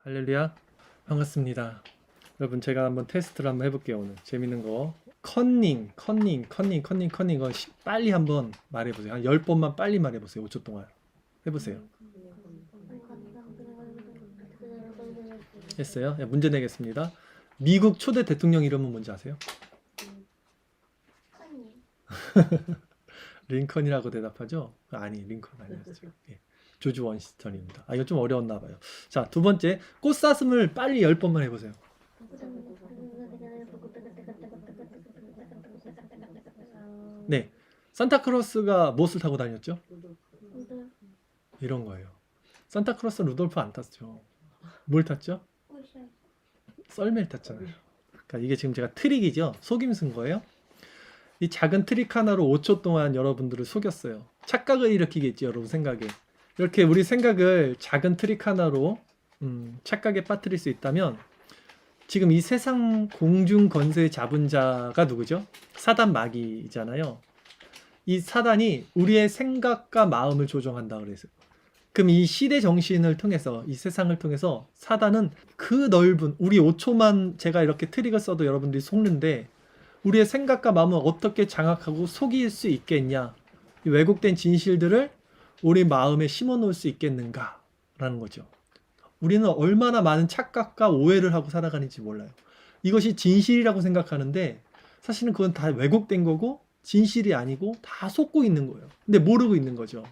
할렐루야, 반갑습니다. 여러분, 제가 한번 테스트를 한번 해볼게요. 오늘 재밌는 거 컨닝 거 빨리 한번 말해보세요. 한 10번만 빨리 말해보세요. 5초 동안 해보세요. 했어요? 네, 문제 내겠습니다. 미국 초대 대통령 이름은 뭔지 아세요? 링컨이라고 대답하죠? 아니, 링컨 아니었죠. 예. 조지 워싱턴입니다. 이거 좀 어려웠나 봐요. 자, 두 번째, 꽃사슴을 빨리 10번만 해보세요. 네, 산타크로스가 무엇을 타고 다녔죠? 이런 거예요. 산타크로스 루돌프 안 탔죠. 뭘 탔죠? 썰매를 탔잖아요. 그러니까 이게 지금 제가 트릭이죠. 속임 쓴 거예요. 이 작은 트릭 하나로 5초 동안 여러분들을 속였어요. 착각을 일으키겠지, 여러분 생각에. 이렇게 우리 생각을 작은 트릭 하나로 착각에 빠뜨릴 수 있다면 지금 이 세상 공중 권세 잡은 자가 누구죠? 사단 마귀잖아요. 이 사단이 우리의 생각과 마음을 조종한다 그랬어요. 그럼 이 시대 정신을 통해서, 이 세상을 통해서 사단은 그 넓은, 우리 5초만 제가 이렇게 트릭을 써도 여러분들이 속는데 우리의 생각과 마음을 어떻게 장악하고 속일 수 있겠냐, 이 왜곡된 진실들을 우리 마음에 심어 놓을 수 있겠는가 라는 거죠. 우리는 얼마나 많은 착각과 오해를 하고 살아가는지 몰라요. 이것이 진실이라고 생각하는데 사실은 그건 다 왜곡된 거고 진실이 아니고 다 속고 있는 거예요. 근데 모르고 있는 거죠.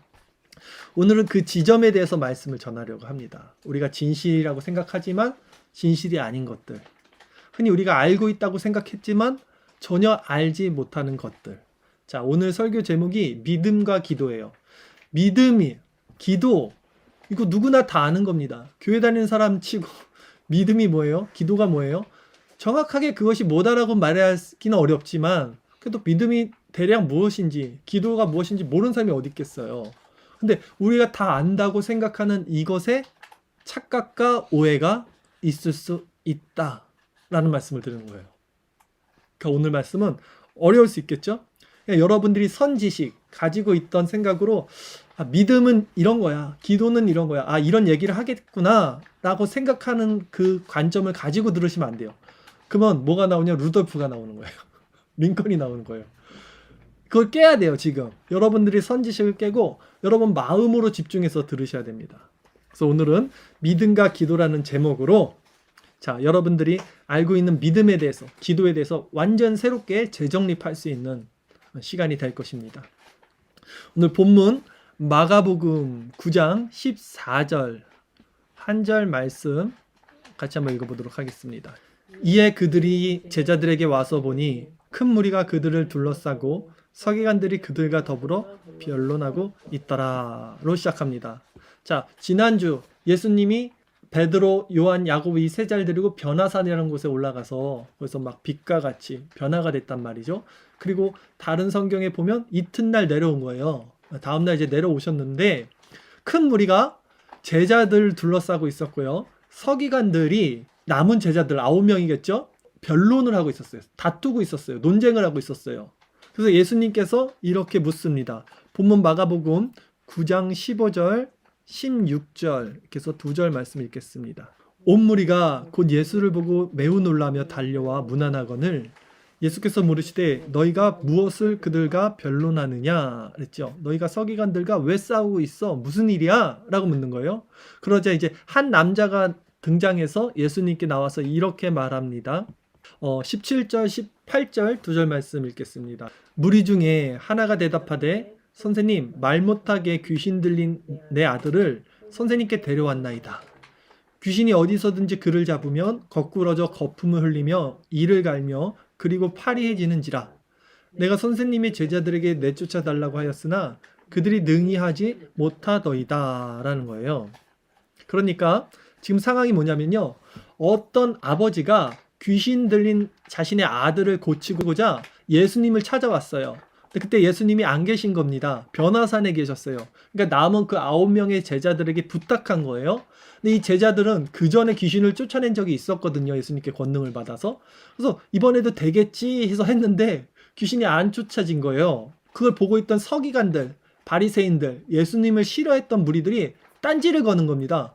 오늘은 그 지점에 대해서 말씀을 전하려고 합니다. 우리가 진실이라고 생각하지만 진실이 아닌 것들, 흔히 우리가 알고 있다고 생각했지만 전혀 알지 못하는 것들. 자, 오늘 설교 제목이 믿음과 기도예요. 믿음이, 기도, 이거 누구나 다 아는 겁니다. 교회 다니는 사람 치고 믿음이 뭐예요? 기도가 뭐예요? 정확하게 그것이 뭐다라고 말하기는 어렵지만 그래도 믿음이 대략 무엇인지, 기도가 무엇인지 모르는 사람이 어디 있겠어요. 근데 우리가 다 안다고 생각하는 이것에 착각과 오해가 있을 수 있다라는 말씀을 드리는 거예요. 그러니까 오늘 말씀은 어려울 수 있겠죠? 여러분들이 선지식 가지고 있던 생각으로 믿음은 이런 거야, 기도는 이런 거야, 이런 얘기를 하겠구나 라고 생각하는 그 관점을 가지고 들으시면 안 돼요. 그러면 뭐가 나오냐? 루돌프가 나오는 거예요. 링컨이 나오는 거예요. 그걸 깨야 돼요. 지금 여러분들이 선지식을 깨고 여러분 마음으로 집중해서 들으셔야 됩니다. 그래서 오늘은 믿음과 기도라는 제목으로, 자, 여러분들이 알고 있는 믿음에 대해서, 기도에 대해서 완전 새롭게 재정립할 수 있는 시간이 될 것입니다. 오늘 본문 마가복음 9장 14절 한 절 말씀 같이 한번 읽어보도록 하겠습니다. 이에 그들이 제자들에게 와서 보니 큰 무리가 그들을 둘러싸고 서기관들이 그들과 더불어 변론하고 있더라로 시작합니다. 자, 지난주 예수님이 베드로, 요한, 야곱 이 세 잘 데리고 변화산이라는 곳에 올라가서 거기서 막 빛과 같이 변화가 됐단 말이죠. 그리고 다른 성경에 보면 이튿날 내려온 거예요. 다음날 이제 내려오셨는데 큰 무리가 제자들 둘러싸고 있었고요. 서기관들이 남은 제자들 9명이겠죠? 변론을 하고 있었어요. 다투고 있었어요. 논쟁을 하고 있었어요. 그래서 예수님께서 이렇게 묻습니다. 본문 마가복음 9장 15절 16절 이렇게 해서 2절 말씀 읽겠습니다. 온 무리가 곧 예수를 보고 매우 놀라며 달려와 문안하거늘 예수께서 물으시되 너희가 무엇을 그들과 변론하느냐 그랬죠. 너희가 서기관들과 왜 싸우고 있어? 무슨 일이야? 라고 묻는 거예요. 그러자 이제 한 남자가 등장해서 예수님께 나와서 이렇게 말합니다. 17절 18절 2절 말씀 읽겠습니다. 무리 중에 하나가 대답하되 선생님, 말 못하게 귀신 들린 내 아들을 선생님께 데려왔나이다. 귀신이 어디서든지 그를 잡으면 거꾸러져 거품을 흘리며 이를 갈며 그리고 파리해지는지라. 내가 선생님의 제자들에게 내쫓아 달라고 하였으나 그들이 능히 하지 못하더이다 라는 거예요. 그러니까 지금 상황이 뭐냐면요, 어떤 아버지가 귀신 들린 자신의 아들을 고치고자 예수님을 찾아왔어요. 근데 그때 예수님이 안 계신 겁니다. 변화산에 계셨어요. 그러니까 남은 그 9명의 제자들에게 부탁한 거예요. 근데 이 제자들은 그 전에 귀신을 쫓아낸 적이 있었거든요. 예수님께 권능을 받아서. 그래서 이번에도 되겠지 해서 했는데 귀신이 안 쫓아진 거예요. 그걸 보고 있던 서기관들, 바리새인들, 예수님을 싫어했던 무리들이 딴지를 거는 겁니다.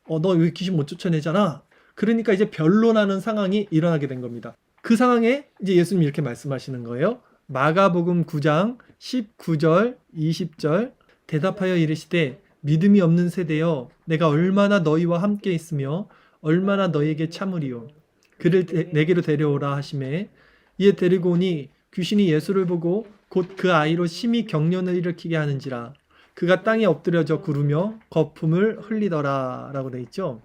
너 왜 귀신 못 쫓아내잖아. 그러니까 이제 변론하는 상황이 일어나게 된 겁니다. 그 상황에 이제 예수님이 이렇게 말씀하시는 거예요. 마가복음 9장 19절 20절 대답하여 이르시되 믿음이 없는 세대여 내가 얼마나 너희와 함께 있으며 얼마나 너희에게 참으리요. 그를 내게로 데려오라 하시매 이에 데리고 오니 귀신이 예수를 보고 곧 그 아이로 심히 경련을 일으키게 하는지라 그가 땅에 엎드려져 구르며 거품을 흘리더라 라고 돼 있죠.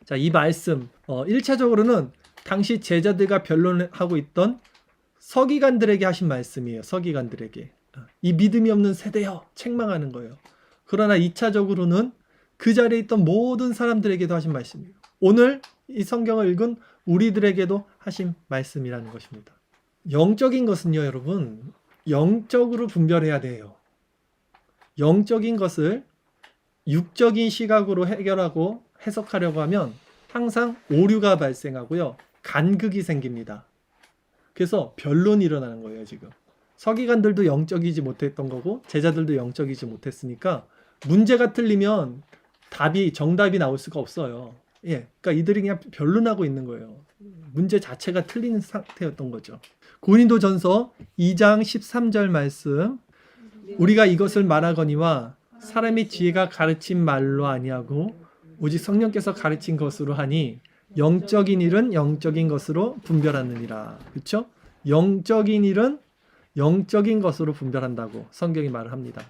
자, 이 말씀 1차적으로는 당시 제자들과 변론하고 있던 서기관들에게 하신 말씀이에요. 서기관들에게. 이 믿음이 없는 세대여 책망하는 거예요. 그러나 2차적으로는 그 자리에 있던 모든 사람들에게도 하신 말씀이에요. 오늘 이 성경을 읽은 우리들에게도 하신 말씀이라는 것입니다. 영적인 것은요, 여러분, 영적으로 분별해야 돼요. 영적인 것을 육적인 시각으로 해결하고 해석하려고 하면 항상 오류가 발생하고요. 간극이 생깁니다. 그래서 변론이 일어나는 거예요, 지금. 서기관들도 영적이지 못했던 거고 제자들도 영적이지 못했으니까 문제가 틀리면 정답이 나올 수가 없어요. 예, 그러니까 이들이 그냥 변론하고 있는 거예요. 문제 자체가 틀린 상태였던 거죠. 고린도전서 2장 13절 말씀 우리가 이것을 말하거니와 사람의 지혜가 가르친 말로 아니하고 오직 성령께서 가르친 것으로 하니 영적인 일은 영적인 것으로 분별하느니라. 그렇죠? 영적인 일은 영적인 것으로 분별한다고 성경이 말을 합니다.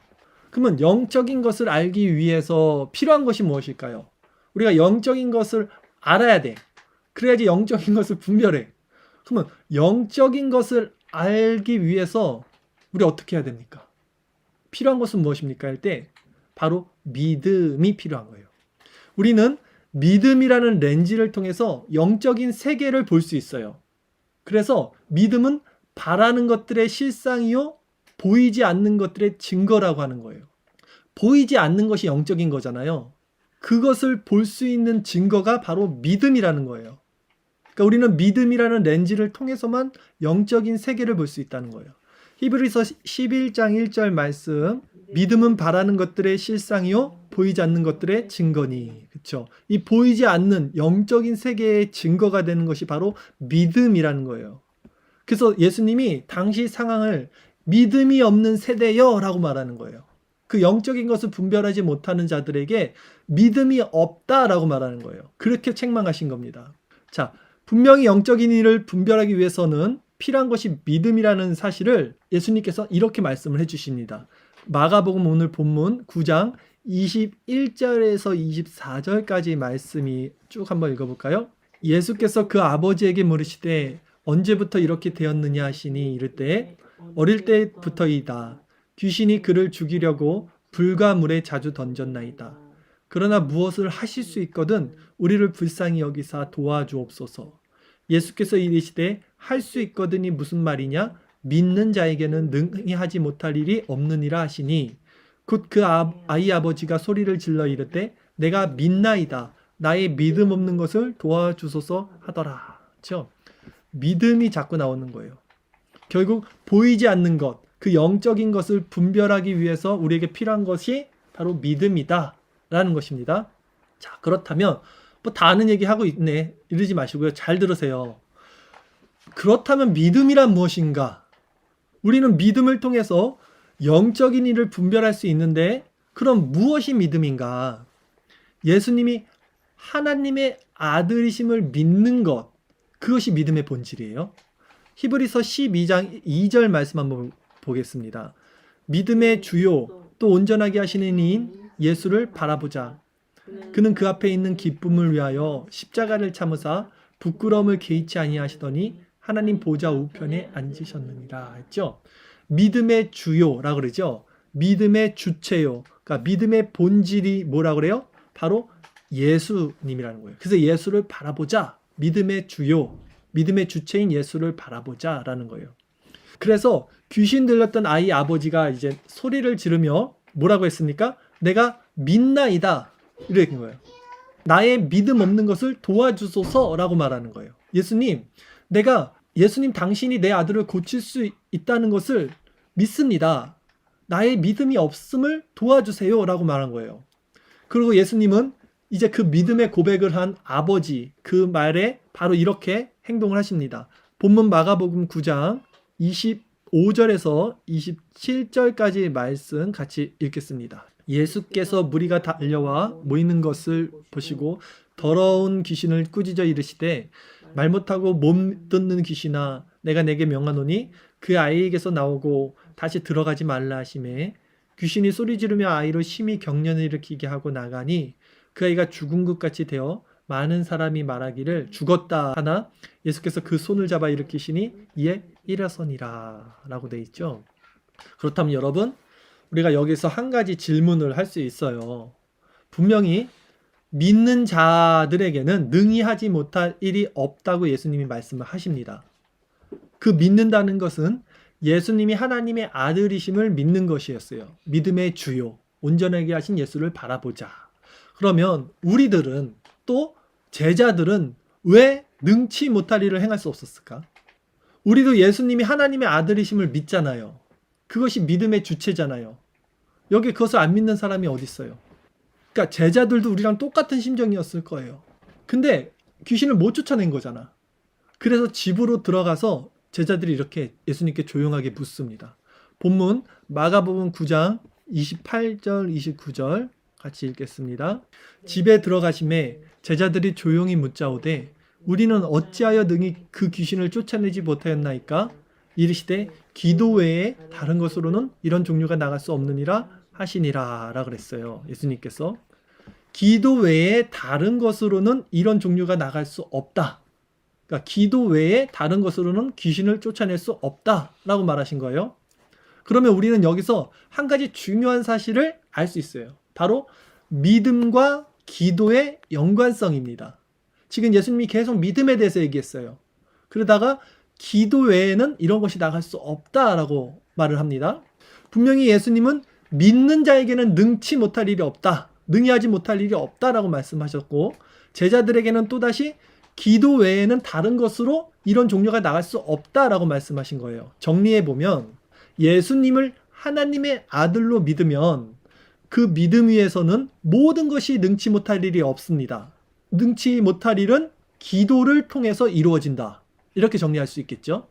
그러면 영적인 것을 알기 위해서 필요한 것이 무엇일까요? 우리가 영적인 것을 알아야 돼. 그래야지 영적인 것을 분별해. 그러면 영적인 것을 알기 위해서 우리 어떻게 해야 됩니까? 필요한 것은 무엇입니까? 할 때 바로 믿음이 필요한 거예요. 우리는 믿음이라는 렌즈를 통해서 영적인 세계를 볼 수 있어요. 그래서 믿음은 바라는 것들의 실상이요 보이지 않는 것들의 증거라고 하는 거예요. 보이지 않는 것이 영적인 거잖아요. 그것을 볼 수 있는 증거가 바로 믿음이라는 거예요. 그러니까 우리는 믿음이라는 렌즈를 통해서만 영적인 세계를 볼 수 있다는 거예요. 히브리서 11장 1절 말씀 믿음은 바라는 것들의 실상이요 보이지 않는 것들의 증거니. 그렇죠? 이 보이지 않는 영적인 세계의 증거가 되는 것이 바로 믿음이라는 거예요. 그래서 예수님이 당시 상황을 믿음이 없는 세대여라고 말하는 거예요. 그 영적인 것을 분별하지 못하는 자들에게 믿음이 없다라고 말하는 거예요. 그렇게 책망하신 겁니다. 자, 분명히 영적인 일을 분별하기 위해서는 필요한 것이 믿음이라는 사실을 예수님께서 이렇게 말씀을 해주십니다. 마가복음 오늘 본문 9장 21절에서 24절까지 말씀이 쭉 한번 읽어볼까요? 예수께서 그 아버지에게 물으시되 언제부터 이렇게 되었느냐 하시니 이를 때 어릴 때부터이다. 귀신이 그를 죽이려고 불과 물에 자주 던졌나이다. 그러나 무엇을 하실 수 있거든 우리를 불쌍히 여기사 도와주옵소서. 예수께서 이르시되 할 수 있거든이 무슨 말이냐? 믿는 자에게는 능히 하지 못할 일이 없느니라 하시니 곧 그 아이 아버지가 소리를 질러 이르되 내가 믿나이다. 나의 믿음 없는 것을 도와주소서 하더라. 그렇죠? 믿음이 자꾸 나오는 거예요. 결국 보이지 않는 것, 그 영적인 것을 분별하기 위해서 우리에게 필요한 것이 바로 믿음이다 라는 것입니다. 자, 그렇다면 뭐 다 아는 얘기 하고 있네 이러지 마시고요. 잘 들으세요. 그렇다면 믿음이란 무엇인가? 우리는 믿음을 통해서 영적인 일을 분별할 수 있는데 그럼 무엇이 믿음인가? 예수님이 하나님의 아들이심을 믿는 것, 그것이 믿음의 본질이에요. 히브리서 12장 2절 말씀 한번 보겠습니다. 믿음의 주요 또 온전하게 하시는 이인 예수를 바라보자. 그는 그 앞에 있는 기쁨을 위하여 십자가를 참으사 부끄러움을 개의치 아니하시더니 하나님 보좌 우편에 앉으셨느니라 했죠. 믿음의 주요라고 그러죠. 믿음의 주체요. 그러니까 믿음의 본질이 뭐라고 그래요? 바로 예수님이라는 거예요. 그래서 예수를 바라보자. 믿음의 주요, 믿음의 주체인 예수를 바라보자라는 거예요. 그래서 귀신 들렸던 아이 아버지가 이제 소리를 지르며 뭐라고 했습니까? 내가 믿나이다. 이렇게 거예요. 나의 믿음 없는 것을 도와주소서라고 말하는 거예요. 예수님 당신이 내 아들을 고칠 수 있다는 것을 믿습니다. 나의 믿음이 없음을 도와주세요 라고 말한 거예요. 그리고 예수님은 이제 그 믿음의 고백을 한 아버지 그 말에 바로 이렇게 행동을 하십니다. 본문 마가복음 9장 25절에서 27절까지 말씀 같이 읽겠습니다. 예수께서 무리가 달려와 모이는 것을 보시고 더러운 귀신을 꾸짖어 이르시되 말 못하고 못 듣는 귀신아 내가 내게 명하노니 그 아이에게서 나오고 다시 들어가지 말라 하시매 귀신이 소리 지르며 아이로 심히 경련을 일으키게 하고 나가니 그 아이가 죽은 것 같이 되어 많은 사람이 말하기를 죽었다 하나 예수께서 그 손을 잡아 일으키시니 이에 일어서니라 라고 되어 있죠. 그렇다면 여러분 우리가 여기서 한 가지 질문을 할 수 있어요. 분명히 믿는 자들에게는 능히 하지 못할 일이 없다고 예수님이 말씀을 하십니다. 그 믿는다는 것은 예수님이 하나님의 아들이심을 믿는 것이었어요. 믿음의 주요, 온전하게 하신 예수를 바라보자. 그러면 우리들은 또 제자들은 왜 능치 못할 일을 행할 수 없었을까? 우리도 예수님이 하나님의 아들이심을 믿잖아요. 그것이 믿음의 주체잖아요. 여기 그것을 안 믿는 사람이 어디 있어요? 그러니까 제자들도 우리랑 똑같은 심정이었을 거예요. 근데 귀신을 못 쫓아낸 거잖아. 그래서 집으로 들어가서 제자들이 이렇게 예수님께 조용하게 묻습니다. 본문 마가복음 9장 28절 29절 같이 읽겠습니다. 집에 들어가심에 제자들이 조용히 묻자오되 우리는 어찌하여 능히 그 귀신을 쫓아내지 못하였나이까? 이르시되 기도 외에 다른 것으로는 이런 종류가 나갈 수 없느니라 하시니라 라 그랬어요. 예수님께서 기도 외에 다른 것으로는 이런 종류가 나갈 수 없다. 그러니까 기도 외에 다른 것으로는 귀신을 쫓아낼 수 없다라고 말하신 거예요. 그러면 우리는 여기서 한 가지 중요한 사실을 알 수 있어요. 바로 믿음과 기도의 연관성입니다. 지금 예수님이 계속 믿음에 대해서 얘기했어요. 그러다가 기도 외에는 이런 것이 나갈 수 없다라고 말을 합니다. 분명히 예수님은 믿는 자에게는 능치 못할 일이 없다. 능히 하지 못할 일이 없다라고 말씀하셨고 제자들에게는 또다시 기도 외에는 다른 것으로 이런 종류가 나갈 수 없다라고 말씀하신 거예요. 정리해보면 예수님을 하나님의 아들로 믿으면 그 믿음 위에서는 모든 것이 능치 못할 일이 없습니다. 능치 못할 일은 기도를 통해서 이루어진다. 이렇게 정리할 수 있겠죠.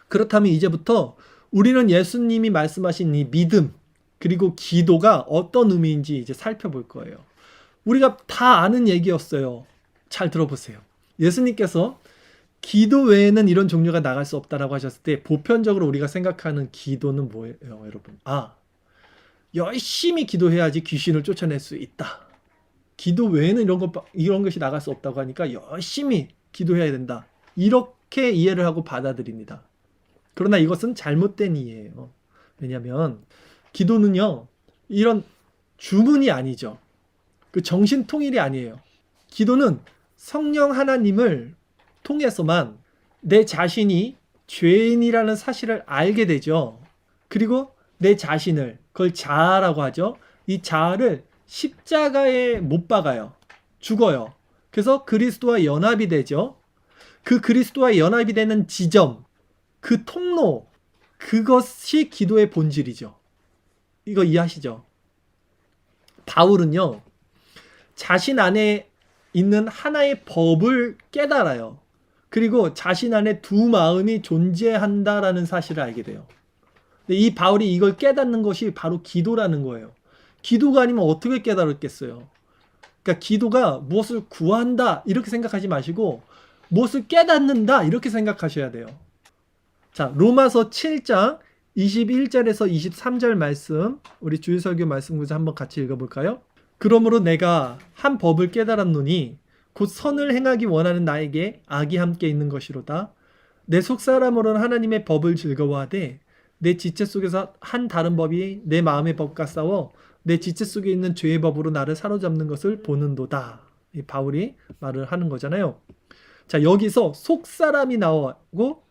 그렇다면 이제부터 우리는 예수님이 말씀하신 이 믿음 그리고 기도가 어떤 의미인지 이제 살펴볼 거예요. 우리가 다 아는 얘기였어요. 잘 들어보세요. 예수님께서 기도 외에는 이런 종류가 나갈 수 없다라고 하셨을 때 보편적으로 우리가 생각하는 기도는 뭐예요, 여러분? 열심히 기도해야지 귀신을 쫓아낼 수 있다. 기도 외에는 이런 것이 나갈 수 없다고 하니까 열심히 기도해야 된다. 이렇게 이해를 하고 받아들입니다. 그러나 이것은 잘못된 이해예요. 왜냐하면 기도는요, 이런 주문이 아니죠. 그 정신통일이 아니에요. 기도는 성령 하나님을 통해서만 내 자신이 죄인이라는 사실을 알게 되죠. 그리고 내 자신을, 그걸 자아라고 하죠. 이 자아를 십자가에 못 박아요. 죽어요. 그래서 그리스도와 연합이 되죠. 그 그리스도와 연합이 되는 지점, 그 통로, 그것이 기도의 본질이죠. 이거 이해하시죠? 바울은요, 자신 안에 있는 하나의 법을 깨달아요. 그리고 자신 안에 두 마음이 존재한다라는 사실을 알게 돼요. 근데 이 바울이 이걸 깨닫는 것이 바로 기도라는 거예요. 기도가 아니면 어떻게 깨달았겠어요? 그러니까 기도가 무엇을 구한다 이렇게 생각하지 마시고 무엇을 깨닫는다 이렇게 생각하셔야 돼요. 자, 로마서 7장 21절에서 23절 말씀, 우리 주일설교 말씀 구절 한번 같이 읽어볼까요? 그러므로 내가 한 법을 깨달았노니 곧 선을 행하기 원하는 나에게 악이 함께 있는 것이로다. 내 속사람으로는 하나님의 법을 즐거워하되 내 지체 속에서 한 다른 법이 내 마음의 법과 싸워 내 지체 속에 있는 죄의 법으로 나를 사로잡는 것을 보는도다. 이 바울이 말을 하는 거잖아요. 자, 여기서 속사람이 나오고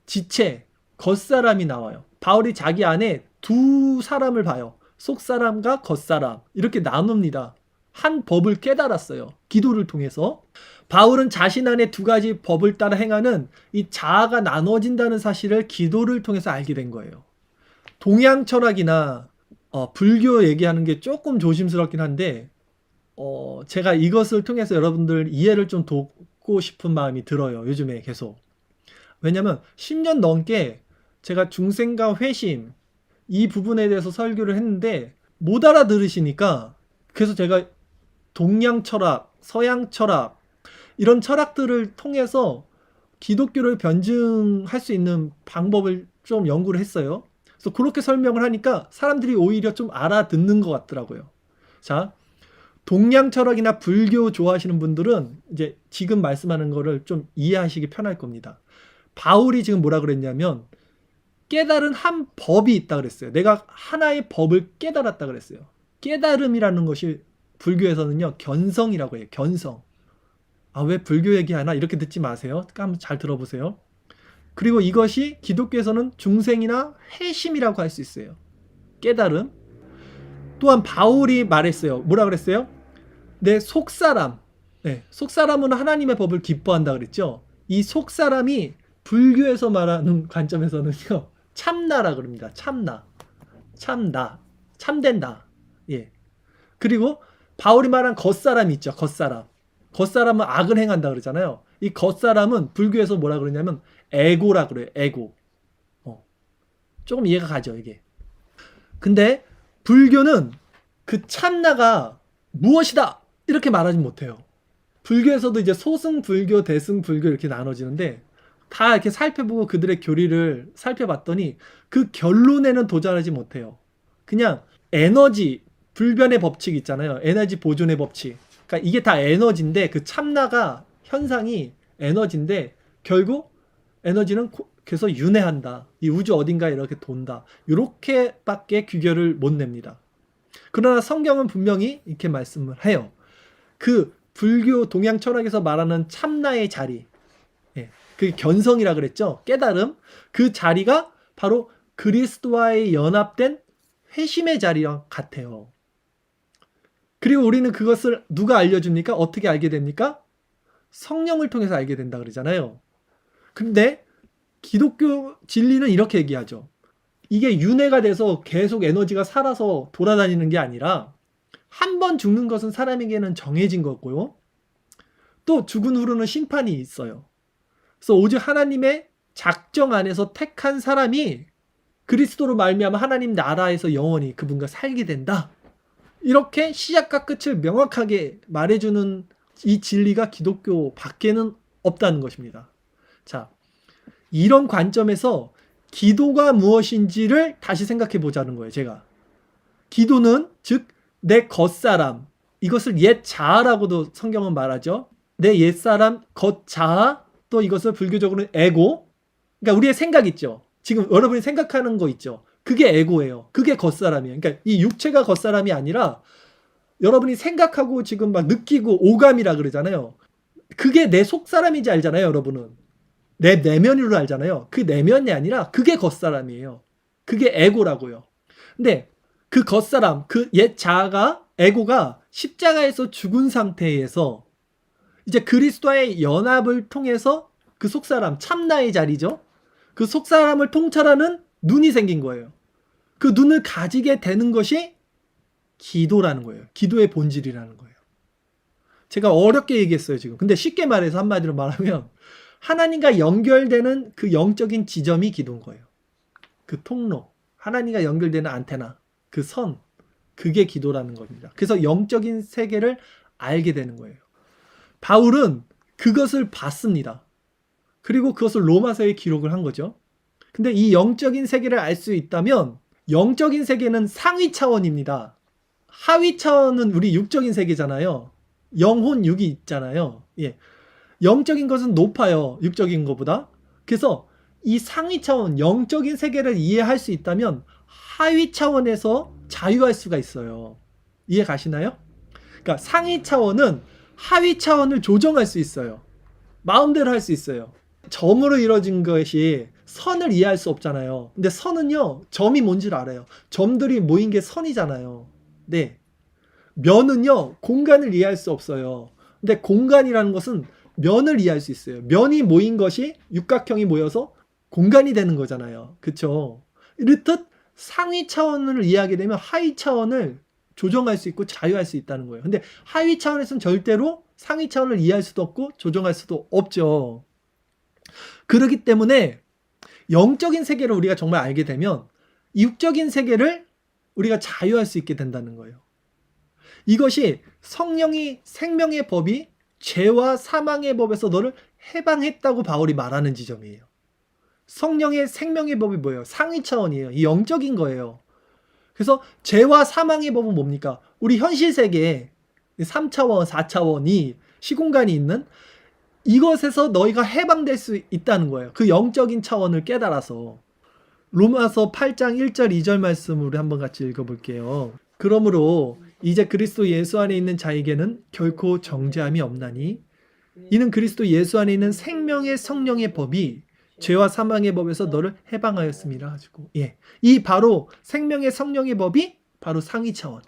지체, 겉사람이 나와요. 바울이 자기 안에 두 사람을 봐요. 속사람과 겉사람 이렇게 나눕니다. 한 법을 깨달았어요. 기도를 통해서. 바울은 자신 안에 두 가지 법을 따라 행하는 이 자아가 나눠진다는 사실을 기도를 통해서 알게 된 거예요. 동양 철학이나 불교 얘기하는 게 조금 조심스럽긴 한데 제가 이것을 통해서 여러분들 이해를 좀 돕고 싶은 마음이 들어요. 요즘에 계속. 왜냐면 10년 넘게 제가 중생과 회심 이 부분에 대해서 설교를 했는데 못 알아들으시니까, 그래서 제가 동양 철학, 서양 철학 이런 철학들을 통해서 기독교를 변증할 수 있는 방법을 좀 연구를 했어요. 그래서 그렇게 설명을 하니까 사람들이 오히려 좀 알아듣는 것 같더라고요. 자, 동양 철학이나 불교 좋아하시는 분들은 이제 지금 말씀하는 거를 좀 이해하시기 편할 겁니다. 바울이 지금 뭐라 그랬냐면 깨달은 한 법이 있다 그랬어요. 내가 하나의 법을 깨달았다 그랬어요. 깨달음이라는 것이 불교에서는요, 견성이라고 해요. 견성. 아, 왜 불교 얘기하나? 이렇게 듣지 마세요. 한번 잘 들어보세요. 그리고 이것이 기독교에서는 중생이나 회심이라고 할 수 있어요. 깨달음. 또한 바울이 말했어요. 뭐라 그랬어요? 내 속사람. 네, 속사람은 하나님의 법을 기뻐한다 그랬죠. 이 속사람이 불교에서 말하는 관점에서는요, 참나라 그럽니다. 참나. 참나. 참된다. 예. 그리고 바울이 말한 겉사람이 있죠. 겉사람. 겉사람은 악을 행한다 그러잖아요. 이 겉사람은 불교에서 뭐라 그러냐면 에고라 그래요. 에고. 조금 이해가 가죠, 이게. 근데 불교는 그 참나가 무엇이다 이렇게 말하지 못해요. 불교에서도 이제 소승불교, 대승불교 이렇게 나눠지는데 다 이렇게 살펴보고 그들의 교리를 살펴봤더니 그 결론에는 도달하지 못해요. 그냥 에너지, 불변의 법칙 있잖아요. 에너지 보존의 법칙. 그러니까 이게 다 에너지인데, 그 참나가 현상이 에너지인데 결국 에너지는 계속 윤회한다. 이 우주 어딘가에 이렇게 돈다. 이렇게밖에 규결을 못 냅니다. 그러나 성경은 분명히 이렇게 말씀을 해요. 그 불교 동양 철학에서 말하는 참나의 자리, 그 견성이라 그랬죠. 깨달음. 그 자리가 바로 그리스도와의 연합된 회심의 자리랑 같아요. 그리고 우리는 그것을 누가 알려줍니까? 어떻게 알게 됩니까? 성령을 통해서 알게 된다 그러잖아요. 근데 기독교 진리는 이렇게 얘기하죠. 이게 윤회가 돼서 계속 에너지가 살아서 돌아다니는 게 아니라 한 번 죽는 것은 사람에게는 정해진 거고요. 또 죽은 후로는 심판이 있어요. 그래서 오직 하나님의 작정 안에서 택한 사람이 그리스도로 말미암아 하나님 나라에서 영원히 그분과 살게 된다. 이렇게 시작과 끝을 명확하게 말해주는 이 진리가 기독교 밖에는 없다는 것입니다. 자, 이런 관점에서 기도가 무엇인지를 다시 생각해 보자는 거예요, 제가. 기도는 즉 내 겉사람, 이것을 옛 자아라고도 성경은 말하죠. 내 옛사람 겉자아, 또 이것을 불교적으로는 에고. 그러니까 우리의 생각 있죠. 지금 여러분이 생각하는 거 있죠. 그게 에고예요. 그게 겉사람이에요. 그러니까 이 육체가 겉사람이 아니라 여러분이 생각하고 지금 막 느끼고 오감이라 그러잖아요. 그게 내 속사람인지 알잖아요, 여러분은. 내 내면으로 알잖아요. 그 내면이 아니라 그게 겉사람이에요. 그게 에고라고요. 근데 그 겉사람, 그 옛 자아가, 에고가 십자가에서 죽은 상태에서 이제 그리스도와의 연합을 통해서 그 속사람, 참나의 자리죠. 그 속사람을 통찰하는 눈이 생긴 거예요. 그 눈을 가지게 되는 것이 기도라는 거예요. 기도의 본질이라는 거예요. 제가 어렵게 얘기했어요, 지금. 근데 쉽게 말해서 한마디로 말하면 하나님과 연결되는 그 영적인 지점이 기도인 거예요. 그 통로, 하나님과 연결되는 안테나, 그 선, 그게 기도라는 겁니다. 그래서 영적인 세계를 알게 되는 거예요. 바울은 그것을 봤습니다. 그리고 그것을 로마서에 기록을 한 거죠. 근데 이 영적인 세계를 알 수 있다면 영적인 세계는 상위 차원입니다. 하위 차원은 우리 육적인 세계잖아요. 영혼 육이 있잖아요. 예. 영적인 것은 높아요. 육적인 것보다. 그래서 이 상위 차원, 영적인 세계를 이해할 수 있다면 하위 차원에서 자유할 수가 있어요. 이해 가시나요? 그러니까 상위 차원은 하위 차원을 조정할 수 있어요. 마음대로 할 수 있어요. 점으로 이루어진 것이 선을 이해할 수 없잖아요. 근데 선은요, 점이 뭔지를 알아요. 점들이 모인 게 선이잖아요. 네. 면은요, 공간을 이해할 수 없어요. 근데 공간이라는 것은 면을 이해할 수 있어요. 면이 모인 것이 육각형이 모여서 공간이 되는 거잖아요. 그렇죠? 이렇듯 상위 차원을 이해하게 되면 하위 차원을 조정할 수 있고 자유할 수 있다는 거예요. 근데 하위 차원에서는 절대로 상위 차원을 이해할 수도 없고 조정할 수도 없죠. 그렇기 때문에 영적인 세계를 우리가 정말 알게 되면 육적인 세계를 우리가 자유할 수 있게 된다는 거예요. 이것이 성령이 생명의 법이 죄와 사망의 법에서 너를 해방했다고 바울이 말하는 지점이에요. 성령의 생명의 법이 뭐예요? 상위 차원이에요. 이 영적인 거예요. 그래서 죄와 사망의 법은 뭡니까? 우리 현실 세계에 3차원, 4차원이 시공간이 있는 이것에서 너희가 해방될 수 있다는 거예요. 그 영적인 차원을 깨달아서. 로마서 8장 1절 2절 말씀 우리 한번 같이 읽어볼게요. 그러므로 이제 그리스도 예수 안에 있는 자에게는 결코 정죄함이 없나니 이는 그리스도 예수 안에 있는 생명의 성령의 법이 죄와 사망의 법에서 너를 해방하였음이라 가지고 이 바로 생명의 성령의 법이 바로 상위 차원,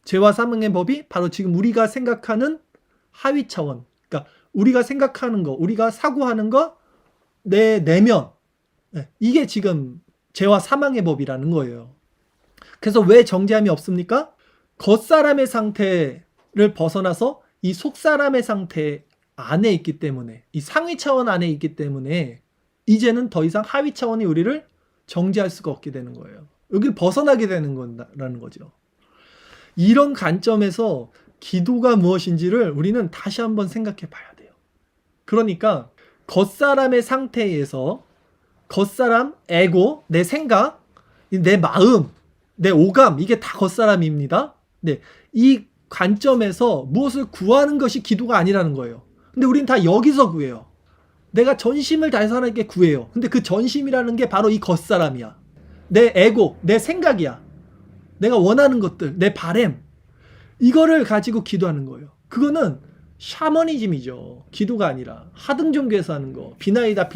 죄와 사망의 법이 바로 지금 우리가 생각하는 하위 차원. 그러니까 우리가 생각하는 거, 우리가 사고하는 거, 내 내면 이게 지금 죄와 사망의 법이라는 거예요. 그래서 왜 정죄함이 없습니까? 겉사람의 상태를 벗어나서 이 속사람의 상태 안에 있기 때문에, 이 상위 차원 안에 있기 때문에 이제는 더 이상 하위 차원이 우리를 정죄할 수가 없게 되는 거예요. 여기를 벗어나게 되는 거라는 거죠. 이런 관점에서 기도가 무엇인지를 우리는 다시 한번 생각해 봐야 돼요. 그러니까 겉사람의 상태에서 겉사람, 에고, 내 생각, 내 마음, 내 오감, 이게 다 겉사람입니다. 네, 이 관점에서 무엇을 구하는 것이 기도가 아니라는 거예요. 근데 우린 다 여기서 구해요. 내가 전심을 다해서 하나님께 구해요. 근데 그 전심이라는 게 바로 이 겉사람이야. 내 에고, 내 생각이야. 내가 원하는 것들, 내 바램, 이거를 가지고 기도하는 거예요. 그거는 샤머니즘이죠. 기도가 아니라 하등 종교에서 하는 거, 비나이다.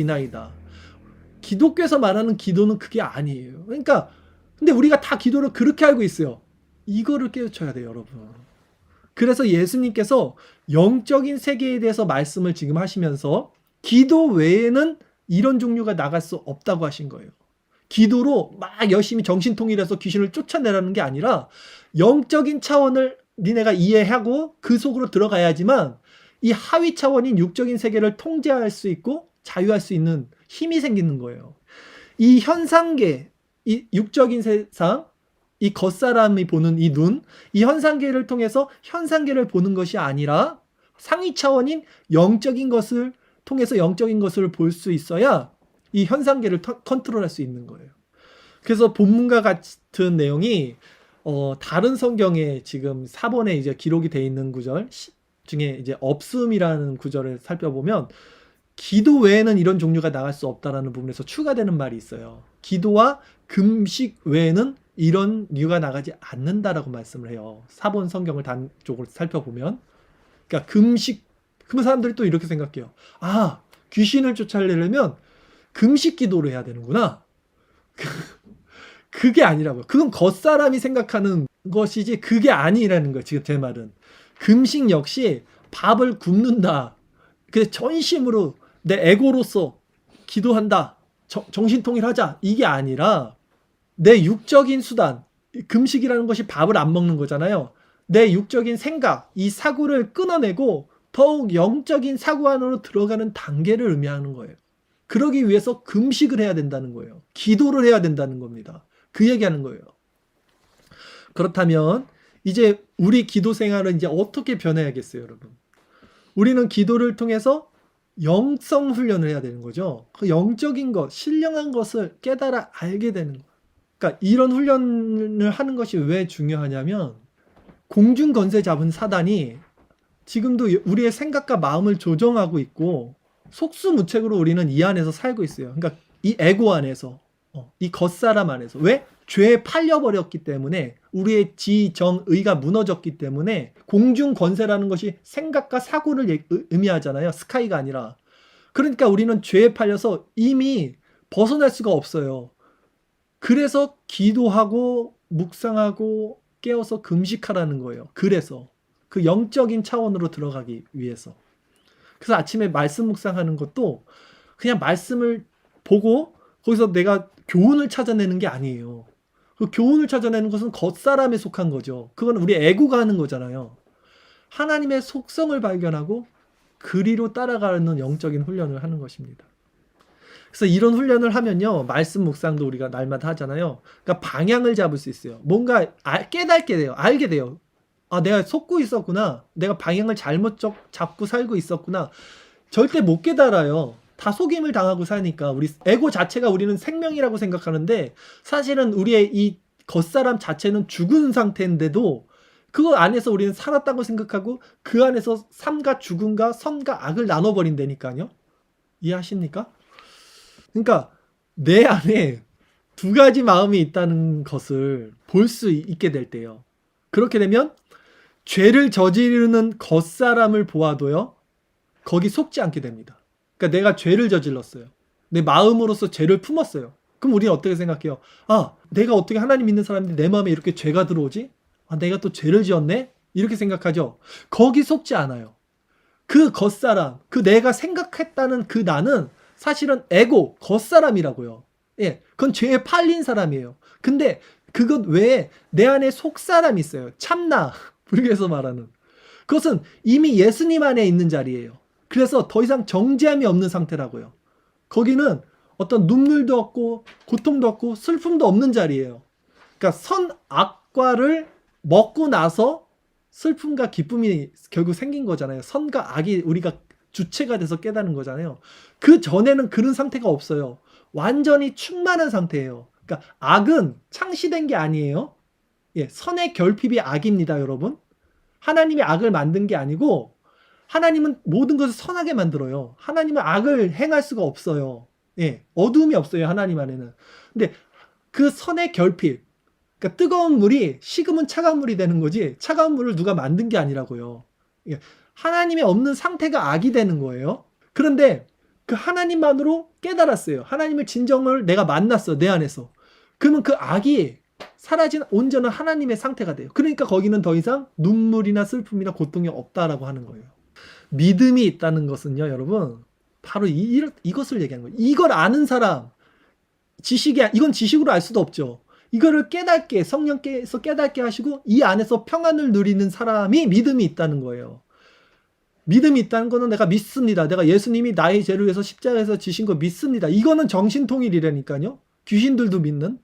기독교에서 말하는 기도는 그게 아니에요. 그러니까 근데 우리가 다 기도를 그렇게 알고 있어요. 이거를 깨우쳐야 돼요, 여러분. 그래서 예수님께서 영적인 세계에 대해서 말씀을 지금 하시면서 기도 외에는 이런 종류가 나갈 수 없다고 하신 거예요. 기도로 막 열심히 정신통일해서 귀신을 쫓아내라는 게 아니라 영적인 차원을 니네가 이해하고 그 속으로 들어가야지만 이 하위 차원인 육적인 세계를 통제할 수 있고 자유할 수 있는 힘이 생기는 거예요. 이 현상계, 이 육적인 세상, 이 겉사람이 보는 이 눈, 이 현상계를 통해서 현상계를 보는 것이 아니라 상위 차원인 영적인 것을 통해서 영적인 것을 볼 수 있어야 이 현상계를 컨트롤할 수 있는 거예요. 그래서 본문과 같은 내용이 다른 성경에 지금 4번에 이제 기록이 되어 있는 구절 중에 이제 없음이라는 구절을 살펴보면 기도 외에는 이런 종류가 나갈 수 없다라는 부분에서 추가되는 말이 있어요. 기도와 금식 외에는 이런 류가 나가지 않는다라고 말씀을 해요. 4번 성경을 단쪽으로 살펴보면. 그러니까 금식, 그러면 사람들이 또 이렇게 생각해요. 아, 귀신을 쫓아내려면 금식 기도를 해야 되는구나. 그게 아니라고요. 그건 겉사람이 생각하는 것이지 그게 아니라는 거예요. 지금 제 말은. 금식 역시 밥을 굶는다. 그래서 전심으로 내 에고로서 기도한다. 정신통일하자. 이게 아니라 내 육적인 수단. 금식이라는 것이 밥을 안 먹는 거잖아요. 내 육적인 생각, 이 사고를 끊어내고 더욱 영적인 사고 안으로 들어가는 단계를 의미하는 거예요. 그러기 위해서 금식을 해야 된다는 거예요. 기도를 해야 된다는 겁니다. 그 얘기하는 거예요. 그렇다면 이제 우리 기도 생활은 이제 어떻게 변해야겠어요, 여러분? 우리는 기도를 통해서 영성 훈련을 해야 되는 거죠. 그 영적인 것, 신령한 것을 깨달아 알게 되는 거예요. 그러니까 이런 훈련을 하는 것이 왜 중요하냐면 공중 권세 잡은 사단이 지금도 우리의 생각과 마음을 조정하고 있고 속수무책으로 우리는 이 안에서 살고 있어요. 그러니까 이 에고 안에서, 이 겉사람 안에서. 왜? 죄에 팔려버렸기 때문에 우리의 지정의가 무너졌기 때문에 공중 권세라는 것이 생각과 사고를 의미하잖아요. 스카이가 아니라. 그러니까 우리는 죄에 팔려서 이미 벗어날 수가 없어요. 그래서 기도하고 묵상하고 깨어서 금식하라는 거예요. 그래서 그 영적인 차원으로 들어가기 위해서. 그래서 아침에 말씀 묵상하는 것도 그냥 말씀을 보고 거기서 내가 교훈을 찾아내는 게 아니에요. 그 교훈을 찾아내는 것은 겉사람에 속한 거죠. 그건 우리 에고가 하는 거잖아요. 하나님의 속성을 발견하고 그리로 따라가는 영적인 훈련을 하는 것입니다. 그래서 이런 훈련을 하면요, 말씀 묵상도 우리가 날마다 하잖아요. 그러니까 방향을 잡을 수 있어요. 뭔가 깨닫게 돼요. 알게 돼요. 아, 내가 속고 있었구나. 내가 방향을 잘못 잡고 살고 있었구나. 절대 못 깨달아요. 다 속임을 당하고 사니까. 우리 에고 자체가 우리는 생명이라고 생각하는데 사실은 우리의 이 겉사람 자체는 죽은 상태인데도 그 안에서 우리는 살았다고 생각하고 그 안에서 삶과 죽음과 선과 악을 나눠버린다니까요. 이해하십니까? 그러니까 내 안에 두 가지 마음이 있다는 것을 볼 수 있게 될 때요. 그렇게 되면 죄를 저지르는 겉사람을 보아도요, 거기 속지 않게 됩니다. 그러니까 내가 죄를 저질렀어요. 내 마음으로서 죄를 품었어요. 그럼 우리는 어떻게 생각해요? 아, 내가 어떻게 하나님 믿는 사람인데 내 마음에 이렇게 죄가 들어오지? 아, 내가 또 죄를 지었네? 이렇게 생각하죠. 거기 속지 않아요. 그 겉사람, 그 내가 생각했다는 그 나는 사실은 에고, 겉사람이라고요. 예, 그건 죄에 팔린 사람이에요. 근데 그것 외에 내 안에 속사람이 있어요. 참나, 불교에서 말하는. 그것은 이미 예수님 안에 있는 자리예요. 그래서 더 이상 정죄함이 없는 상태라고요. 거기는 어떤 눈물도 없고 고통도 없고 슬픔도 없는 자리예요. 그러니까 선악과를 먹고 나서 슬픔과 기쁨이 결국 생긴 거잖아요. 선과 악이 우리가 주체가 돼서 깨닫는 거잖아요. 그 전에는 그런 상태가 없어요. 완전히 충만한 상태예요. 그러니까 악은 창시된 게 아니에요. 예, 선의 결핍이 악입니다, 여러분. 하나님이 악을 만든 게 아니고 하나님은 모든 것을 선하게 만들어요. 하나님은 악을 행할 수가 없어요. 예, 어둠이 없어요, 하나님 안에는. 근데 그 선의 결핍, 그러니까 뜨거운 물이 식으면 차가운 물이 되는 거지 차가운 물을 누가 만든 게 아니라고요. 예, 하나님이 없는 상태가 악이 되는 거예요. 그런데 그 하나님만으로 깨달았어요. 하나님을 진정을 내가 만났어, 내 안에서. 그러면 그 악이 사라진 온전한 하나님의 상태가 돼요. 그러니까 거기는 더 이상 눈물이나 슬픔이나 고통이 없다라고 하는 거예요. 믿음이 있다는 것은요, 여러분, 바로 이것을 얘기하는 거예요. 이걸 아는 사람, 이건 지식으로 알 수도 없죠. 이거를 깨닫게, 성령께서 깨닫게 하시고 이 안에서 평안을 누리는 사람이 믿음이 있다는 거예요. 믿음이 있다는 거는 내가 믿습니다. 내가 예수님이 나의 죄를 위해서 십자가에서 지신 거 믿습니다. 이거는 정신통일이라니까요. 귀신들도 믿는.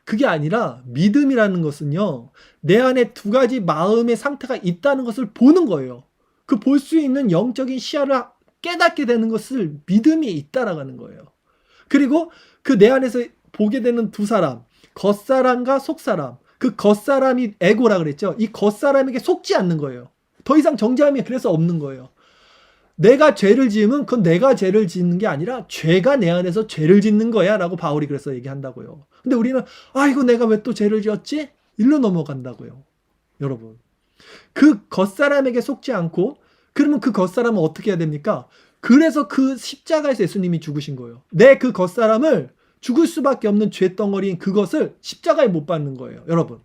그게 아니라 믿음이라는 것은요, 내 안에 두 가지 마음의 상태가 있다는 것을 보는 거예요. 그 볼 수 있는 영적인 시야를 깨닫게 되는 것을 믿음이 있다라고 하는 거예요. 그리고 그 내 안에서 보게 되는 두 사람, 겉사람과 속사람, 그 겉사람이 에고라 그랬죠. 이 겉사람에게 속지 않는 거예요. 더 이상 정죄함이 그래서 없는 거예요. 내가 죄를 지으면 그건 내가 죄를 짓는 게 아니라 죄가 내 안에서 죄를 짓는 거야 라고 바울이 그래서 얘기한다고요. 근데 우리는 이거 내가 왜 또 죄를 지었지? 일로 넘어간다고요. 여러분, 그 겉사람에게 속지 않고 그러면 그 겉사람은 어떻게 해야 됩니까? 그래서 그 십자가에서 예수님이 죽으신 거예요. 내 그 겉사람을 죽을 수밖에 없는 죄덩어리인 그것을 십자가에 못 박는 거예요, 여러분.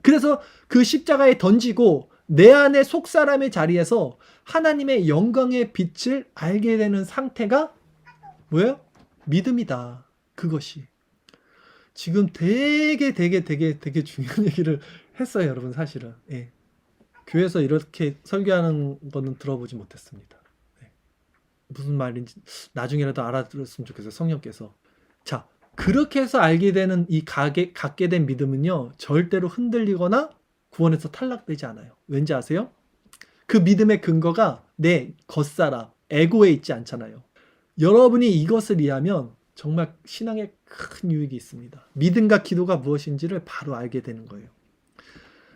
그래서 그 십자가에 던지고 내 안의 속사람의 자리에서 하나님의 영광의 빛을 알게 되는 상태가 뭐예요? 믿음이다. 그것이. 지금 되게 중요한 얘기를 했어요, 여러분, 사실은. 예. 교회에서 이렇게 설교하는 거는 들어보지 못했습니다. 네. 무슨 말인지 나중에라도 알아들었으면 좋겠어요, 성령께서. 자, 그렇게 해서 알게 되는 이 갖게 된 믿음은요, 절대로 흔들리거나 구원에서 탈락되지 않아요. 왠지 아세요? 그 믿음의 근거가 내 겉사람, 에고에 있지 않잖아요. 여러분이 이것을 이해하면 정말 신앙에 큰 유익이 있습니다. 믿음과 기도가 무엇인지를 바로 알게 되는 거예요.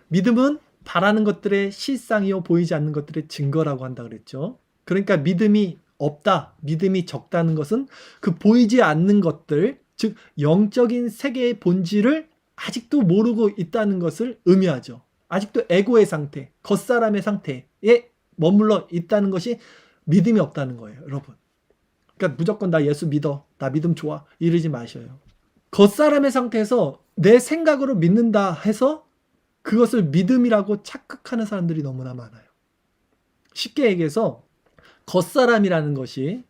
믿음은 바라는 것들의 실상이요 보이지 않는 것들의 증거라고 한다 그랬죠. 그러니까 믿음이 없다, 믿음이 적다는 것은 그 보이지 않는 것들, 즉 영적인 세계의 본질을 아직도 모르고 있다는 것을 의미하죠. 아직도 에고의 상태, 겉사람의 상태에 머물러 있다는 것이 믿음이 없다는 거예요, 여러분. 그러니까 무조건 나 예수 믿어, 나 믿음 좋아 이러지 마셔요. 겉사람의 상태에서 내 생각으로 믿는다 해서 그것을 믿음이라고 착각하는 사람들이 너무나 많아요. 쉽게 얘기해서 겉사람이라는 것이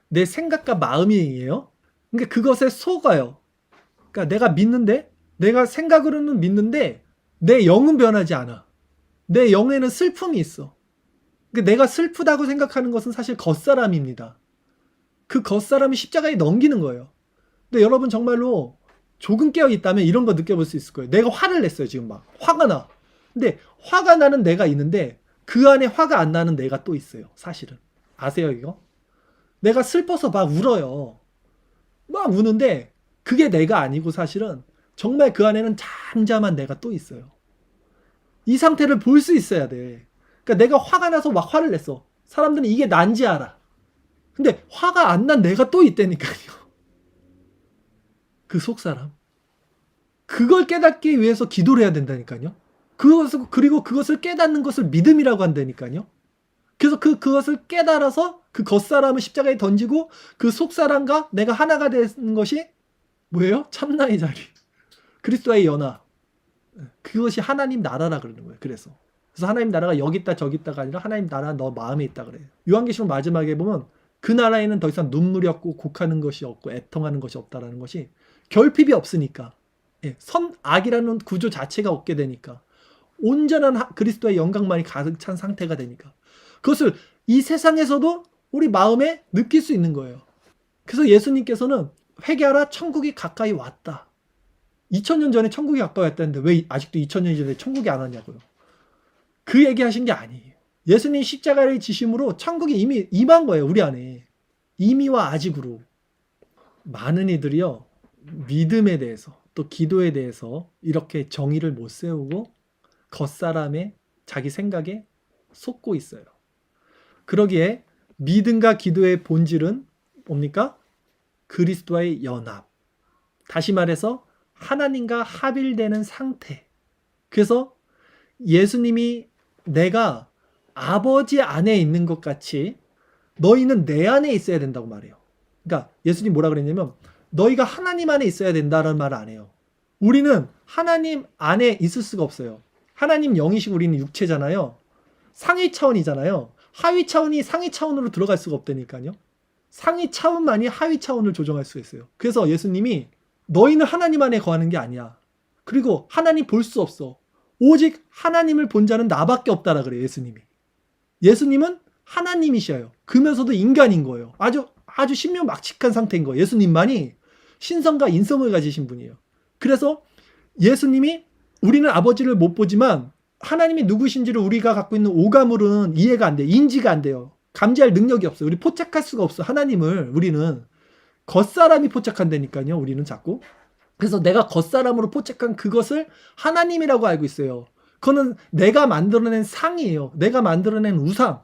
내 생각과 마음이에요. 그러니까 그것에 속아요. 그러니까 내가 믿는데 내가 생각으로는 믿는데 내 영은 변하지 않아. 내 영에는 슬픔이 있어. 내가 슬프다고 생각하는 것은 사실 겉사람입니다. 그 겉사람이 십자가에 넘기는 거예요. 근데 여러분 정말로 조금 깨어 있다면 이런 거 느껴볼 수 있을 거예요. 내가 화를 냈어요. 지금 막 화가 나. 근데 화가 나는 내가 있는데 그 안에 화가 안 나는 내가 또 있어요. 사실은. 아세요 이거? 내가 슬퍼서 막 울어요. 막 우는데 그게 내가 아니고 사실은 정말 그 안에는 잠잠한 내가 또 있어요. 이 상태를 볼 수 있어야 돼. 그러니까 내가 화가 나서 막 화를 냈어. 사람들은 이게 난지 알아. 근데 화가 안 난 내가 또 있다니까요. 그 속사람. 그걸 깨닫기 위해서 기도를 해야 된다니까요. 그리고 그것을 깨닫는 것을 믿음이라고 한다니까요. 그래서 그것을 깨달아서 그 겉사람을 십자가에 던지고 그 속사람과 내가 하나가 되는 것이 뭐예요? 참나의 자리. 그리스도의 연합. 그것이 하나님 나라라 그러는 거예요. 그래서 하나님 나라가 여기 있다 저기 있다가 아니라 하나님 나라 너 마음에 있다 그래요. 요한계시록 마지막에 보면 그 나라에는 더 이상 눈물이 없고 곡하는 것이 없고 애통하는 것이 없다라는 것이 결핍이 없으니까, 선악이라는 구조 자체가 없게 되니까, 온전한 그리스도의 영광만이 가득 찬 상태가 되니까 그것을 이 세상에서도 우리 마음에 느낄 수 있는 거예요. 그래서 예수님께서는 회개하라 천국이 가까이 왔다. 2000년 전에 천국이 가까이 왔다는데 왜 아직도 2000년 전에 천국이 안 왔냐고요. 그 얘기하신 게 아니에요. 예수님 십자가의 지심으로 천국이 이미 임한 거예요. 우리 안에. 이미와 아직으로. 많은 이들이요, 믿음에 대해서 또 기도에 대해서 이렇게 정의를 못 세우고 겉사람의 자기 생각에 속고 있어요. 그러기에 믿음과 기도의 본질은 뭡니까? 그리스도와의 연합. 다시 말해서 하나님과 합일되는 상태. 그래서 예수님이 내가 아버지 안에 있는 것 같이 너희는 내 안에 있어야 된다고 말해요. 그러니까 예수님 뭐라 그랬냐면 너희가 하나님 안에 있어야 된다는 말을 안 해요. 우리는 하나님 안에 있을 수가 없어요. 하나님 영이시고 우리는 육체잖아요. 상위 차원이잖아요. 하위 차원이 상위 차원으로 들어갈 수가 없다니까요. 상위 차원만이 하위 차원을 조정할 수 있어요. 그래서 예수님이 너희는 하나님 안에 거하는 게 아니야. 그리고 하나님 볼 수 없어. 오직 하나님을 본 자는 나밖에 없다라 그래요. 예수님이. 예수님은 하나님이셔요. 그러면서도 인간인 거예요. 아주 신묘막측한 상태인 거예요. 예수님만이 신성과 인성을 가지신 분이에요. 그래서 예수님이 우리는 아버지를 못 보지만 하나님이 누구신지를 우리가 갖고 있는 오감으로는 이해가 안 돼요. 인지가 안 돼요. 감지할 능력이 없어요. 우리 포착할 수가 없어. 하나님을 우리는 겉사람이 포착한다니까요. 우리는 자꾸. 그래서 내가 겉사람으로 포착한 그것을 하나님이라고 알고 있어요. 그거는 내가 만들어낸 상이에요. 내가 만들어낸 우상.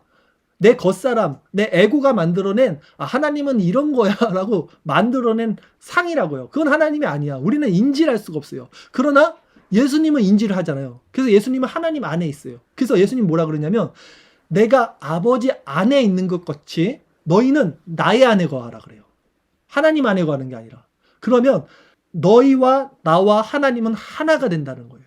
내 겉사람, 내 에고가 만들어낸 하나님은 이런 거야 라고 만들어낸 상이라고요. 그건 하나님이 아니야. 우리는 인지를 할 수가 없어요. 그러나 예수님은 인지를 하잖아요. 그래서 예수님은 하나님 안에 있어요. 그래서 예수님 뭐라 그러냐면 내가 아버지 안에 있는 것 같이 너희는 나의 안에 거하라 그래요. 하나님 안에 거하는 게 아니라. 그러면 너희와 나와 하나님은 하나가 된다는 거예요.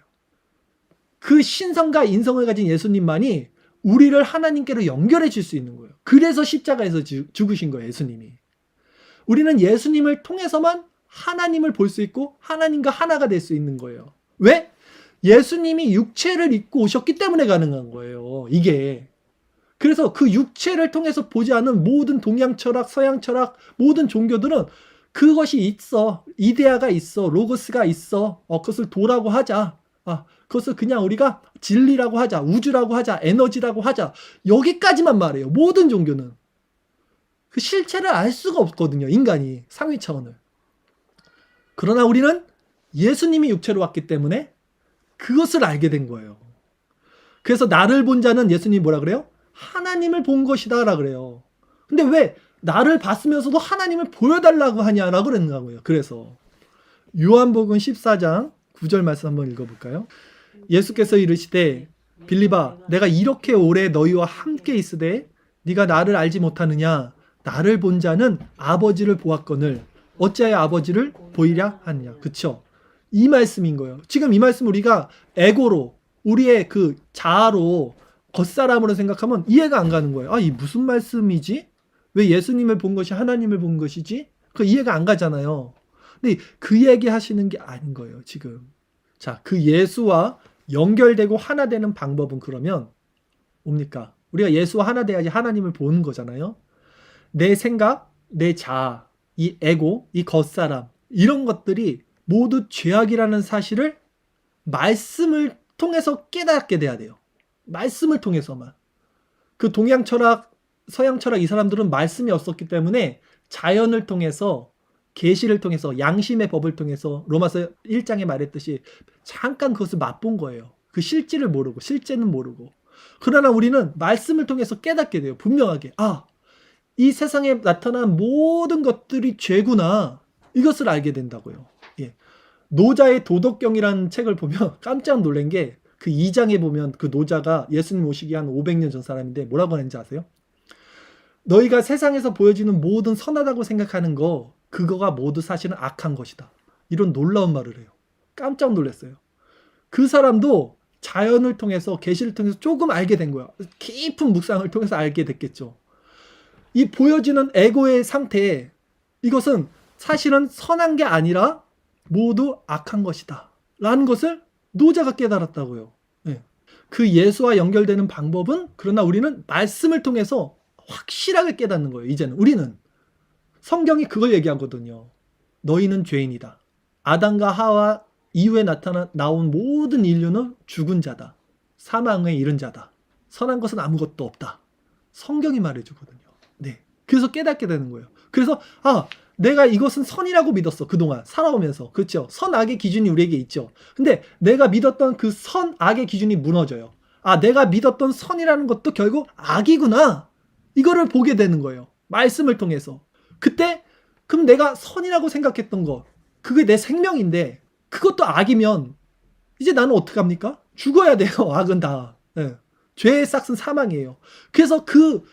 그 신성과 인성을 가진 예수님만이 우리를 하나님께로 연결해 줄 수 있는 거예요. 그래서 십자가에서 죽으신 거예요. 예수님이. 우리는 예수님을 통해서만 하나님을 볼 수 있고 하나님과 하나가 될 수 있는 거예요. 왜? 예수님이 육체를 입고 오셨기 때문에 가능한 거예요. 이게. 그래서 그 육체를 통해서 보지 않은 모든 동양 철학, 서양 철학, 모든 종교들은 그것이 있어. 이데아가 있어. 로고스가 있어. 그것을 도라고 하자. 그것을 그냥 우리가 진리라고 하자. 우주라고 하자. 에너지라고 하자. 여기까지만 말해요. 모든 종교는. 그 실체를 알 수가 없거든요. 인간이. 상위 차원을. 그러나 우리는 예수님이 육체로 왔기 때문에 그것을 알게 된 거예요. 그래서 나를 본 자는 예수님이 뭐라 그래요? 하나님을 본 것이다 라 그래요. 근데 왜 나를 봤으면서도 하나님을 보여달라고 하냐라고 그러는 거예요. 그래서 요한복음 14장 9절 말씀 한번 읽어볼까요? 예수께서 이르시되 빌립아 내가 이렇게 오래 너희와 함께 있으되 네가 나를 알지 못하느냐. 나를 본 자는 아버지를 보았거늘 어찌하여 아버지를 보이랴 하느냐. 그쵸? 이 말씀인 거예요. 지금 이 말씀 우리가 에고로 우리의 그 자아로 겉사람으로 생각하면 이해가 안 가는 거예요. 이 무슨 말씀이지? 왜 예수님을 본 것이 하나님을 본 것이지? 그 이해가 안 가잖아요. 근데 그 얘기 하시는 게 아닌 거예요. 지금 자, 그 예수와 연결되고 하나 되는 방법은 그러면 뭡니까? 우리가 예수와 하나 돼야지 하나님을 보는 거잖아요. 내 생각, 내 자아, 이 에고, 이 겉사람 이런 것들이 모두 죄악이라는 사실을 말씀을 통해서 깨닫게 돼야 돼요. 말씀을 통해서만. 그 동양 철학, 서양 철학 이 사람들은 말씀이 없었기 때문에 자연을 통해서 계시를 통해서 양심의 법을 통해서 로마서 1장에 말했듯이 잠깐 그것을 맛본 거예요. 그 실질을 모르고 실제는 모르고. 그러나 우리는 말씀을 통해서 깨닫게 돼요. 분명하게. 아, 이 세상에 나타난 모든 것들이 죄구나. 이것을 알게 된다고요. 예. 노자의 도덕경이라는 책을 보면 깜짝 놀란 게 그 2장에 보면 그 노자가 예수님 오시기 한 500년 전 사람인데 뭐라고 하는지 아세요? 너희가 세상에서 보여지는 모든 선하다고 생각하는 거 그거가 모두 사실은 악한 것이다. 이런 놀라운 말을 해요. 깜짝 놀랐어요. 그 사람도 자연을 통해서 계시를 통해서 조금 알게 된 거야. 깊은 묵상을 통해서 알게 됐겠죠. 이 보여지는 에고의 상태 이것은 사실은 선한 게 아니라 모두 악한 것이다. 라는 것을 노자가 깨달았다고요. 네. 그 예수와 연결되는 방법은 그러나 우리는 말씀을 통해서 확실하게 깨닫는 거예요. 이제는 우리는 성경이 그걸 얘기하거든요. 너희는 죄인이다. 아담과 하와 이후에 나온 모든 인류는 죽은 자다. 사망에 이른 자다. 선한 것은 아무것도 없다. 성경이 말해주거든요. 네. 그래서 깨닫게 되는 거예요. 그래서 내가 이것은 선이라고 믿었어. 그동안 살아오면서. 그렇죠. 선악의 기준이 우리에게 있죠. 근데 내가 믿었던 그 선악의 기준이 무너져요. 내가 믿었던 선이라는 것도 결국 악이구나. 이거를 보게 되는 거예요. 말씀을 통해서. 그때 그럼 내가 선이라고 생각했던 거 그게 내 생명인데 그것도 악이면 이제 나는 어떡합니까? 죽어야 돼요. 악은 다. 네. 죄의 싹은 사망이에요. 그래서 그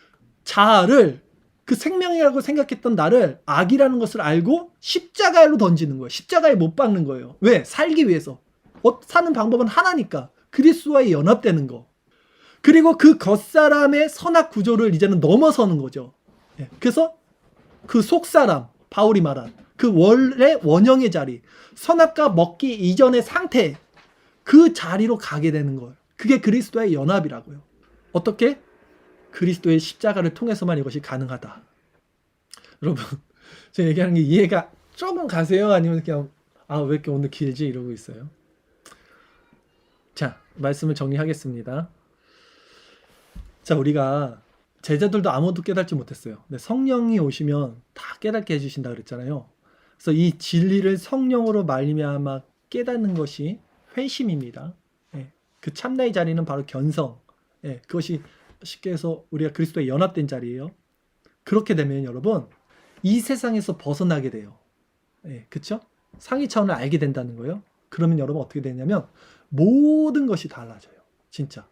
자아를 그 생명이라고 생각했던 나를 악이라는 것을 알고 십자가로 던지는 거예요. 십자가에 못 박는 거예요. 왜? 살기 위해서. 사는 방법은 하나니까. 그리스도와의 연합되는 거. 그리고 그 겉사람의 선악 구조를 이제는 넘어서는 거죠. 그래서 그 속사람, 바울이 말한 그 원래 원형의 자리, 선악과 먹기 이전의 상태, 그 자리로 가게 되는 거예요. 그게 그리스도와의 연합이라고요. 어떻게? 그리스도의 십자가를 통해서만 이것이 가능하다. 여러분, 제가 얘기하는 게 이해가 조금 가세요? 아니면 그냥 왜 이렇게 오늘 길지? 이러고 있어요. 자, 말씀을 정리하겠습니다. 자, 우리가 제자들도 아무도 깨닫지 못했어요. 근데 성령이 오시면 다 깨닫게 해주신다 그랬잖아요. 그래서 이 진리를 성령으로 말미암아 깨닫는 것이 회심입니다. 그 참나의 자리는 바로 견성. 그것이 쉽게 해서 우리가 그리스도에 연합된 자리예요. 그렇게 되면 여러분 이 세상에서 벗어나게 돼요. 그렇죠? 상위 차원을 알게 된다는 거예요. 그러면 여러분 어떻게 되냐면 모든 것이 달라져요. 진짜.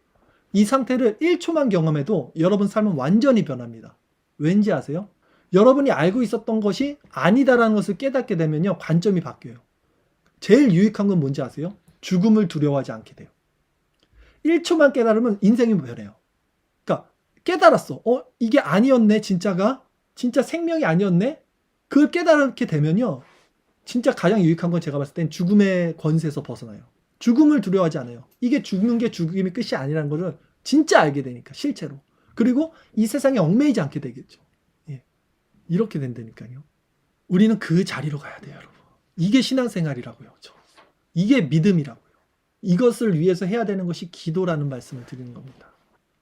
이 상태를 1초만 경험해도 여러분 삶은 완전히 변합니다. 왠지 아세요? 여러분이 알고 있었던 것이 아니다라는 것을 깨닫게 되면요. 관점이 바뀌어요. 제일 유익한 건 뭔지 아세요? 죽음을 두려워하지 않게 돼요. 1초만 깨달으면 인생이 변해요. 그러니까 깨달았어. 이게 아니었네. 진짜 생명이 아니었네. 그걸 깨닫게 되면요. 진짜 가장 유익한 건 제가 봤을 땐 죽음의 권세에서 벗어나요. 죽음을 두려워하지 않아요. 이게 죽는 게 죽음이 끝이 아니라는 것을 진짜 알게 되니까 실제로. 그리고 이 세상에 얽매이지 않게 되겠죠. 이렇게 된다니까요. 우리는 그 자리로 가야 돼요, 여러분. 이게 신앙생활이라고요. 이게 믿음이라고요. 이것을 위해서 해야 되는 것이 기도라는 말씀을 드리는 겁니다.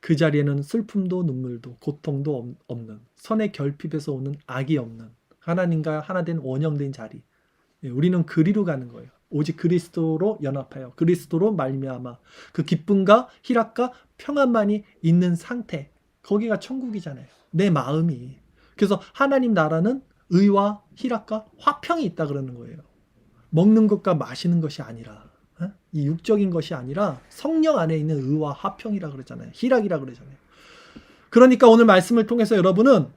그 자리에는 슬픔도 눈물도 고통도 없는, 선의 결핍에서 오는 악이 없는 하나님과 하나 된 원형된 자리. 우리는 그리로 가는 거예요. 오직 그리스도로 연합하여 그리스도로 말미암아 그 기쁨과 희락과 평안만이 있는 상태. 거기가 천국이잖아요. 내 마음이. 그래서 하나님 나라는 의와 희락과 화평이 있다 그러는 거예요. 먹는 것과 마시는 것이 아니라 이 육적인 것이 아니라 성령 안에 있는 의와 화평이라 그러잖아요. 희락이라 그러잖아요. 그러니까 오늘 말씀을 통해서 여러분은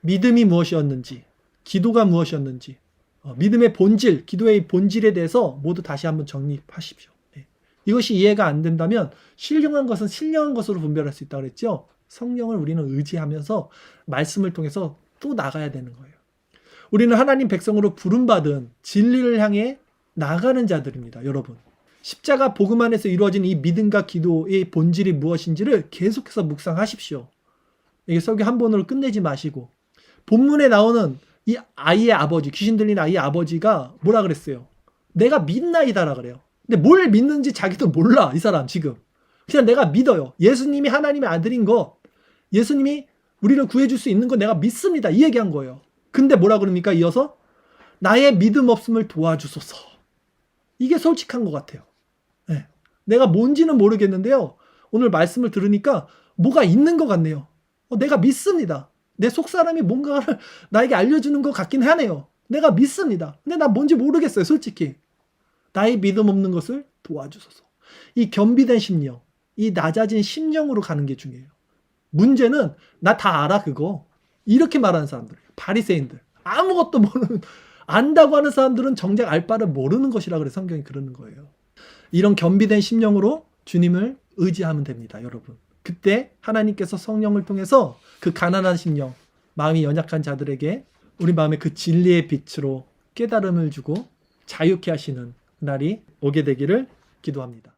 믿음이 무엇이었는지, 기도가 무엇이었는지, 믿음의 본질, 기도의 본질에 대해서 모두 다시 한번 정립하십시오. 이것이 이해가 안 된다면 신령한 것은 신령한 것으로 분별할 수 있다고 그랬죠. 성령을 우리는 의지하면서 말씀을 통해서 또 나가야 되는 거예요. 우리는 하나님 백성으로 부름받은 진리를 향해 나가는 자들입니다. 여러분. 십자가 복음 안에서 이루어진 이 믿음과 기도의 본질이 무엇인지를 계속해서 묵상하십시오. 이게 설교 한 번으로 끝내지 마시고, 본문에 나오는 이 아이의 아버지, 귀신 들린 아이의 아버지가 뭐라 그랬어요? 내가 믿나이다라 그래요. 근데 뭘 믿는지 자기도 몰라, 이 사람 지금. 그냥 내가 믿어요. 예수님이 하나님의 아들인 거, 예수님이 우리를 구해줄 수 있는 거 내가 믿습니다. 이 얘기한 거예요. 근데 뭐라 그럽니까? 이어서 나의 믿음 없음을 도와주소서. 이게 솔직한 것 같아요. 네. 내가 뭔지는 모르겠는데요. 오늘 말씀을 들으니까 뭐가 있는 것 같네요. 내가 믿습니다. 내 속사람이 뭔가를 나에게 알려주는 것 같긴 하네요. 내가 믿습니다. 근데 난 뭔지 모르겠어요, 솔직히. 나의 믿음 없는 것을 도와주소서. 이 겸비된 심령, 이 낮아진 심령으로 가는 게 중요해요. 문제는 나 다 알아 그거. 이렇게 말하는 사람들, 바리새인들, 아무것도 모르는, 안다고 하는 사람들은 정작 알 바를 모르는 것이라 그래 성경이 그러는 거예요. 이런 겸비된 심령으로 주님을 의지하면 됩니다, 여러분. 그때 하나님께서 성령을 통해서 그 가난한 심령, 마음이 연약한 자들에게 우리 마음에 그 진리의 빛으로 깨달음을 주고 자유케 하시는 날이 오게 되기를 기도합니다.